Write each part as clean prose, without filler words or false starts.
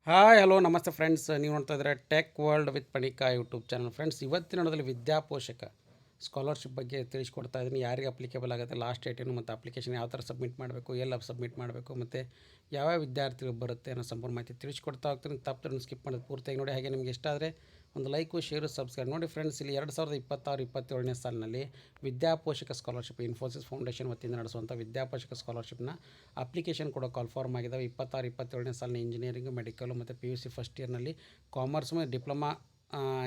Hi hello ನಮಸ್ತೆ friends, ನೀವು ನೋಡ್ತಾ ಇದ್ದಾರೆ tech world with Panika YouTube channel. Friends, ಇವತ್ತಿನ ದಿನದಲ್ಲಿ ವಿದ್ಯಾಪೋಷಕ ಸ್ಕಾಲರ್ಶಿಪ್ ಬಗ್ಗೆ ತಿಳಿಸ್ಕೊಡ್ತಾ ಇದ್ದೀನಿ. ಯಾರಿಗೆ ಅಪ್ಲಿಕೇಬಲ್ ಆಗುತ್ತೆ, ಲಾಸ್ಟ್ ಡೇಟ್ ಏನು, ಮತ್ತು ಅಪ್ಲಿಕೇಶನ್ ಯಾವ ಥರ ಸಬ್ಮಿಟ್ ಮಾಡಬೇಕು, ಎಲ್ಲ ಸಬ್ಮಿಟ್ ಮಾಡಬೇಕು, ಮತ್ತು ಯಾವ್ಯಾವ ವಿದ್ಯಾರ್ಥಿಗಳು ಬರುತ್ತೆ ಅನ್ನೋ ಸಂಪೂರ್ಣ ಮಾಹಿತಿ ತಿಳಿಸ್ಕೊಡ್ತಾ ಹೋಗ್ತೀನಿ. ತಪ್ಪು ಸ್ಕಿಪ್ ಮಾಡೋದು ಪೂರ್ತಿಯಾಗಿ ನೋಡಿ. ಹಾಗೆ ನಿಮಗೆ ಇಷ್ಟ ಆದರೆ ಒಂದು ಲೈಕು, ಶೇರು, ಸಬ್ಸ್ಕ್ರೈಬ್ ನೋಡಿ. ಫ್ರೆಂಡ್ಸ್, ಇಲ್ಲಿ 2026-27ನೇ ಸಾಲಿನಲ್ಲಿ ವಿದ್ಯಾಪೋಷಕ ಸ್ಕಾಲರ್ಶಿಪ್ ಇನ್ಫೋಸಿಸ್ ಫೌಂಡೇಶನ್ ವತಿಯಿಂದ ನಡೆಸುವಂಥ ವಿದ್ಯಾಪೋಷಕ ಸ್ಕಾಲರ್ಶಿಪ್ನ ಅಪ್ಲಿಕೇಶನ್ ಕೂಡ ಕಾಲ್ಫಾರ್ಮ್ ಆಗಿದ್ದಾವೆ. 26-27ನೇ ಸಾಲಿನ ಇಂಜಿನಿಯರಿಂಗು, ಮೆಡಿಕಲು ಮತ್ತು PUC ಫಸ್ಟ್ ಇಯರ್ನಲ್ಲಿ ಕಾಮರ್ಸ್ ಮತ್ತು ಡಿಪ್ಲೊಮಾ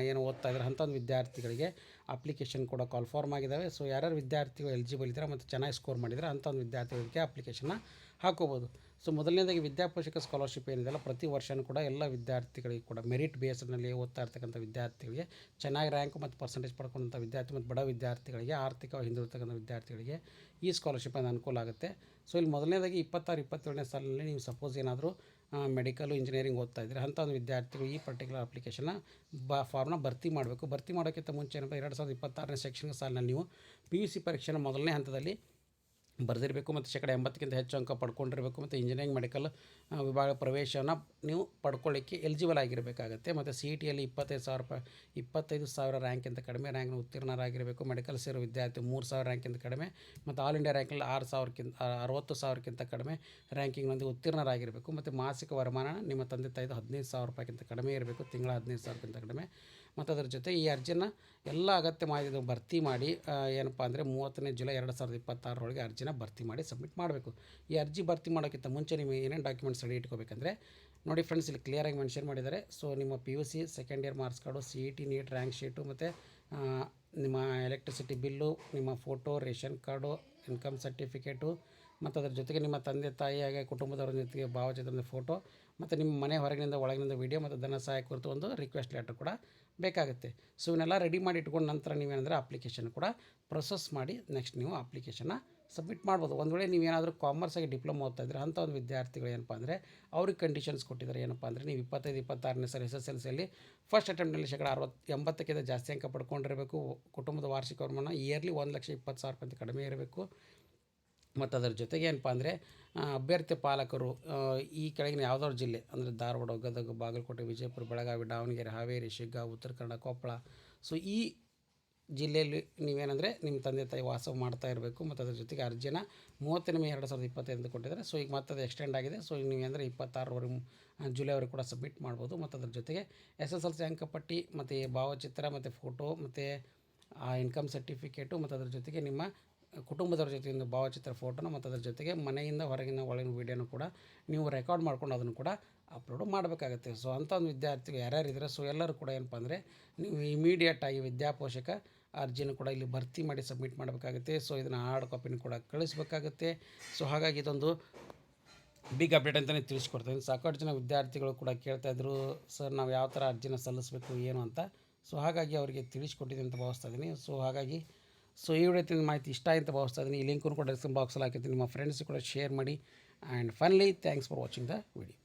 ಏನು ಓದ್ತಾ ಇದ್ದಾರೆ ಅಂಥ ಒಂದು ವಿದ್ಯಾರ್ಥಿಗಳಿಗೆ ಅಪ್ಲಿಕೇಶನ್ ಕೂಡ ಕಾಲ್ಫಾರ್ಮ್ ಆಗಿದ್ದಾವೆ. ಸೊ ಯಾರ್ಯಾರು ವಿದ್ಯಾರ್ಥಿಗಳು ಎಲಿಜಿಬಲ್ ಇದ್ದಾರೆ ಮತ್ತು ಚೆನ್ನಾಗಿ ಸ್ಕೋರ್ ಮಾಡಿದರೆ ಅಂಥ ಒಂದು ವಿದ್ಯಾರ್ಥಿಗಳಿಗೆ ಅಪ್ಲಿಕೇಶನ್ನ ಹಾಕೋಬೋದು. ಸೊ ಮೊದಲನೇದಾಗಿ ವಿದ್ಯಾಪೋಷಕ ಸ್ಕಾಲರ್ಶಿಪ್ ಏನಿದೆಯಲ್ಲ, ಪ್ರತಿ ವರ್ಷವೂ ಕೂಡ ಎಲ್ಲ ವಿದ್ಯಾರ್ಥಿಗಳಿಗೆ ಕೂಡ ಮೆರಿಟ್ ಬೇಸ್ನಲ್ಲಿ ಓದ್ತಾ ಇರ್ತಕ್ಕಂಥ ವಿದ್ಯಾರ್ಥಿಗಳಿಗೆ, ಚೆನ್ನಾಗಿ ರ್ಯಾಂಕ್ ಮತ್ತು ಪರ್ಸೆಂಟೇಜ್ ಪಡ್ಕೊಂಡಂಥ ವಿದ್ಯಾರ್ಥಿ ಮತ್ತು ಬಡ ವಿದ್ಯಾರ್ಥಿಗಳಿಗೆ, ಆರ್ಥಿಕವಾಗಿ ಹಿಂದುಳಿತಕ್ಕಂಥ ವಿದ್ಯಾರ್ಥಿಗಳಿಗೆ ಈ ಸ್ಕಾಲರ್ಶಿಪ್ ಅನುಕೂಲ ಆಗುತ್ತೆ. ಸೊ ಇಲ್ಲಿ ಮೊದಲನೇದಾಗಿ 26-27ನೇ ಸಾಲಿನಲ್ಲಿ ನೀವು ಸಪೋಸ್ ಏನಾದರೂ ಮೆಡಿಕಲು, ಇಂಜಿನಿಯರಿಂಗ್ ಓದ್ತಾ ಇದ್ದರೆ ಅಂಥ ಒಂದು ವಿದ್ಯಾರ್ಥಿಗಳು ಈ ಪರ್ಟಿಕ್ಯುಲರ್ ಅಪ್ಲಿಕೇಶನ್ನ ಫಾರ್ಮ್ನ ಭರ್ತಿ ಮಾಡಬೇಕು. ಭರ್ತಿ ಮಾಡೋಕ್ಕಿಂತ ಮುಂಚೆ ಏನಪ್ಪ, 2026ನೇ ಶೈಕ್ಷಣಿಕ ಸಾಲಿನಲ್ಲಿ ನೀವು PUC ಪರೀಕ್ಷೆನ ಮೊದಲನೇ ಹಂತದಲ್ಲಿ ಬರೆದಿರಬೇಕು ಮತ್ತು 80% ಹೆಚ್ಚು ಅಂಕ ಪಡ್ಕೊಂಡಿರಬೇಕು ಮತ್ತು ಇಂಜಿನಿಯರಿಂಗ್ ಮೆಡಿಕಲ್ ವಿಭಾಗ ಪ್ರವೇಶವನ್ನು ನೀವು ಪಡ್ಕೊಳ್ಳಿಕ್ಕೆ ಎಲಿಜಿಬಲ್ ಆಗಿರಬೇಕಾಗುತ್ತೆ. ಮತ್ತು CETಯಲ್ಲಿ 25,000 ರ್ಯಾಂಕಿಂತ ಕಡಿಮೆ ರ್ಯಾಂಕ್ನ ಉತ್ತೀರ್ಣರಾಗಿರಬೇಕು. ಮೆಡಿಕಲ್ ಸೇರೋ ವಿದ್ಯಾರ್ಥಿ 3,000 ರ್ಯಾಂಕಿಂತ ಕಡಿಮೆ ಮತ್ತು ಆಲ್ ಇಂಡಿಯಾ ರ್ಯಾಂಕಲ್ಲಿ 60,000ಕ್ಕಿಂತ ಕಡಿಮೆ ರ್ಯಾಂಕಿಂಗ್ನೊಂದಿಗೆ ಉತ್ತೀರ್ಣರಾಗಿರಬೇಕು. ಮತ್ತು ಮಾಸಿಕ ವರಮಾನ ನಿಮ್ಮ ತಂದೆ ತಾಯಿದು 15,000 ರೂಪಾಯಿಗಿಂತ ಕಡಿಮೆ ಇರಬೇಕು, ತಿಂಗಳ 15,000ಕ್ಕಿಂತ ಕಡಿಮೆ. ಮತ್ತು ಅದರ ಜೊತೆ ಈ ಅರ್ಜಿನ ಎಲ್ಲ ಅಗತ್ಯ ಮಾಹಿತಿ ಭರ್ತಿ ಮಾಡಿ ಏನಪ್ಪ ಅಂದರೆ 30ನೇ ಜುಲೈ 2026 ಅರ್ಜಿನ ಭರ್ತಿ ಮಾಡಿ ಸಬ್ಮಿಟ್ ಮಾಡಬೇಕು. ಈ ಅರ್ಜಿ ಭರ್ತಿ ಮಾಡೋಕ್ಕಿಂತ ಮುಂಚೆ ನೀವು ಏನೇನು ಡಾಕ್ಯುಮೆಂಟ್ಸ್ ರೆಡಿ ಇಟ್ಕೋಬೇಕಂದ್ರೆ ನೋಡಿ ಫ್ರೆಂಡ್ಸ್, ಇಲ್ಲಿ ಕ್ಲಿಯರಾಗಿ ಮೆನ್ಷನ್ ಮಾಡಿದ್ದಾರೆ. ಸೊ ನಿಮ್ಮ PUC second year marks card, CET NEET rank sheet, ಮತ್ತು ನಿಮ್ಮ ಎಲೆಕ್ಟ್ರಿಸಿಟಿ ಬಿಲ್ಲು, ನಿಮ್ಮ photo, ration card, income certificate, ಮತ್ತು ಅದರ ಜೊತೆಗೆ ನಿಮ್ಮ ತಂದೆ ತಾಯಿ ಹಾಗೆ ಕುಟುಂಬದವರ ಜೊತೆಗೆ ಭಾವಚಿತ್ರದ ಫೋಟೋ, ಮತ್ತು ನಿಮ್ಮ ಮನೆ ಹೊರಗಿನಿಂದ ಒಳಗಿನಿಂದ ವಿಡಿಯೋ ಮತ್ತು ಧನ ಸಹಾಯ ಕುರಿತು ಒಂದು ರಿಕ್ವೆಸ್ಟ್ ಲೆಟರ್ ಕೂಡ ಬೇಕಾಗುತ್ತೆ. ಸೊ ಇವನ್ನೆಲ್ಲ ರೆಡಿ ಮಾಡಿ ಇಟ್ಕೊಂಡು ನಂತರ ನೀವೇನಂದರೆ ಅಪ್ಲಿಕೇಶನ್ ಕೂಡ ಪ್ರೊಸೆಸ್ ಮಾಡಿ ನೆಕ್ಸ್ಟ್ ನೀವು ಅಪ್ಲಿಕೇಶನ್ನ ಸಬ್ಮಿಟ್ ಮಾಡ್ಬೋದು. ಒಂದು ವೇಳೆ ನೀವೇನಾದರೂ ಕಾಮರ್ಸಾಗಿ ಡಿಪ್ಲೊಮಾ ಓದ್ತಾ ಇದ್ದರೆ ಅಂಥ ಒಂದು ವಿದ್ಯಾರ್ಥಿಗಳು ಏನಪ್ಪ ಅಂದರೆ ಅವ್ರಿಗೆ ಕಂಡೀಷನ್ಸ್ ಕೊಟ್ಟಿದ್ದಾರೆ. ಏನಪ್ಪ ಅಂದರೆ ನೀವು 25-26ನೇ ಸಾರಿ SSLCಯಲ್ಲಿ ಫಸ್ಟ್ ಅಟೆಂಪ್ಟ್ನಲ್ಲಿ 80% ಜಾಸ್ತಿ ಅಂಕ ಪಡ್ಕೊಂಡಿರಬೇಕು. ಕುಟುಂಬದ ವಾರ್ಷಿಕ ವರಮಾನ ಇಯರ್ಲಿ 1,20,000 ರೂಪಾಯಿ ಕಡಿಮೆ ಇರಬೇಕು. ಮತ್ತು ಅದರ ಜೊತೆಗೆ ಏನಪ್ಪ ಅಂದರೆ ಅಭ್ಯರ್ಥಿ ಪಾಲಕರು ಈ ಕೆಳಗಿನ ಯಾವುದಾದ್ರು ಜಿಲ್ಲೆ ಅಂದರೆ ಧಾರವಾಡ, ಗದಗ, ಬಾಗಲಕೋಟೆ, ವಿಜಯಪುರ, ಬೆಳಗಾವಿ, ದಾವಣಗೆರೆ, ಹಾವೇರಿ, ಶಿಗ್ಗಾಂವ್, ಉತ್ತರ ಕನ್ನಡ, ಕೊಪ್ಪಳ, ಸೊ ಈ ಜಿಲ್ಲೆಯಲ್ಲಿ ನೀವೇನಂದರೆ ನಿಮ್ಮ ತಂದೆ ತಾಯಿ ವಾಸ ಮಾಡ್ತಾ ಇರಬೇಕು. ಮತ್ತು ಅದರ ಜೊತೆಗೆ ಅರ್ಜಿನ 30 ಮೇ 2025 ಕೊಟ್ಟಿದ್ದಾರೆ. ಸೊ ಈಗ ಮತ್ತೆ ಅದು ಎಕ್ಸ್ಟೆಂಡ್ ಆಗಿದೆ. ಸೊ ಈಗ ನೀವೇಂದರೆ 26 ಜುಲೈವರೆಗೂ ಕೂಡ ಸಬ್ಮಿಟ್ ಮಾಡ್ಬೋದು. ಮತ್ತು ಅದರ ಜೊತೆಗೆ SSLC ಅಂಕಪಟ್ಟಿ ಮತ್ತು ಭಾವಚಿತ್ರ ಮತ್ತು ಫೋಟೋ ಮತ್ತು ಇನ್ಕಮ್ ಸರ್ಟಿಫಿಕೇಟು ಮತ್ತು ಅದರ ಜೊತೆಗೆ ನಿಮ್ಮ ಕುಟುಂಬದವ್ರ ಜೊತೆ ಒಂದು ಭಾವಚಿತ್ರ ಫೋಟೋನ ಮತ್ತು ಅದರ ಜೊತೆಗೆ ಮನೆಯಿಂದ ಹೊರಗಿನ ಒಳಗಿನ ವೀಡಿಯೋನು ಕೂಡ ನೀವು ರೆಕಾರ್ಡ್ ಮಾಡ್ಕೊಂಡು ಅದನ್ನು ಕೂಡ ಅಪ್ಲೋಡ್ ಮಾಡಬೇಕಾಗುತ್ತೆ. ಸೊ ಅಂಥ ಒಂದು ವಿದ್ಯಾರ್ಥಿಗಳು ಯಾರ್ಯಾರಿದ್ದಾರೆ, ಸೊ ಎಲ್ಲರೂ ಕೂಡ ಏನಪ್ಪ ಅಂದರೆ ನೀವು ಇಮಿಡಿಯೇಟಾಗಿ ವಿದ್ಯಾಪೋಷಕ ಅರ್ಜಿನೂ ಕೂಡ ಇಲ್ಲಿ ಭರ್ತಿ ಮಾಡಿ ಸಬ್ಮಿಟ್ ಮಾಡಬೇಕಾಗುತ್ತೆ. ಸೊ ಇದನ್ನು ಹಾರ್ಡ್ ಕಾಪಿನೂ ಕೂಡ ಕಳಿಸ್ಬೇಕಾಗುತ್ತೆ. ಸೊ ಹಾಗಾಗಿ ಇದೊಂದು ಬಿಗ್ ಅಪ್ಡೇಟ್ ಅಂತಲೇ ತಿಳಿಸ್ಕೊಡ್ತೀನಿ. ಸಾಕಷ್ಟು ಜನ ವಿದ್ಯಾರ್ಥಿಗಳು ಕೂಡ ಕೇಳ್ತಾಯಿದ್ರು, ಸರ್ ನಾವು ಯಾವ ಥರ ಅರ್ಜಿನ ಸಲ್ಲಿಸಬೇಕು ಏನು ಅಂತ. ಸೊ ಹಾಗಾಗಿ ಅವರಿಗೆ ತಿಳಿಸ್ಕೊಟ್ಟಿದ್ದೀನಿ ಅಂತ ಭಾವಿಸ್ತಾ ಇದ್ದೀನಿ. ಸೊ ಹಾಗಾಗಿ ಈ ವಿಡಿಯೋ ಮಾಹಿತಿ ಇಷ್ಟ ಅಂತ ಭಾವಿಸ್ತಾ ಇದ್ದೀನಿ. ಈ ಲಿಂಕನ್ನು ಕೂಡ ಡಿಸ್ಕ್ರಿಪ್ಷನ್ ಬಾಕ್ಸಲ್ಲಿ ಹಾಕಿರ್ತೀನಿ. ನಿಮ್ಮ ಫ್ರೆಂಡ್ಸ್ ಕೂಡ ಶೇರ್ ಮಾಡಿ. And finally thanks for watching the video.